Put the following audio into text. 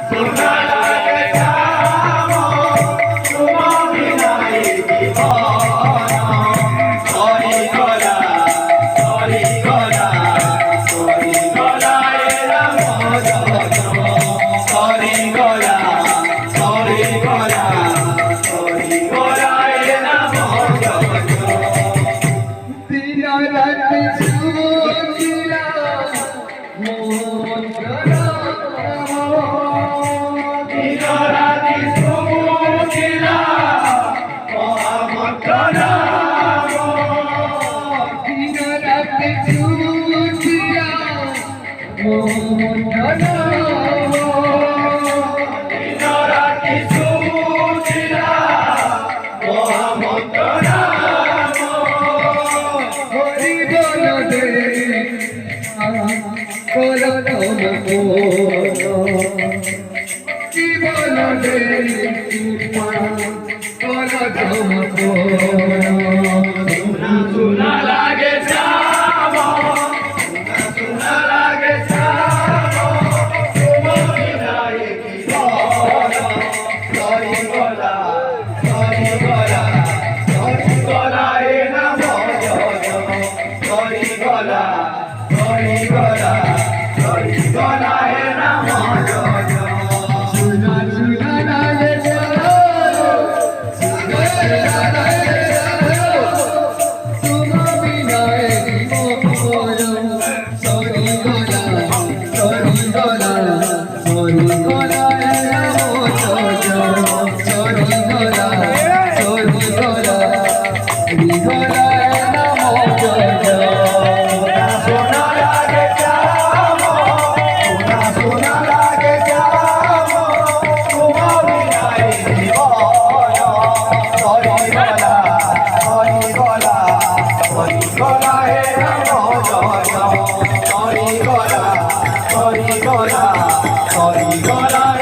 সোনা লাগে শ্যাম তোমা বিনাই জীবন হরি গলা হরি গলা হরি গলায় রাম যজন হরি গলা হরি গলা হরি গলায় রাম যজন দিন রাতে সুচিরা সোনা লাগে শ্যাম সোনা লাগে শ্যাম তোমা বিনাই জীবন হরি গলা হরি গলা হরি গলায় নাম যজন হরি গলা হরি গলা হরি গলায় নাম যজন সোনা সোনা লাগে হরি গলা হরি গলা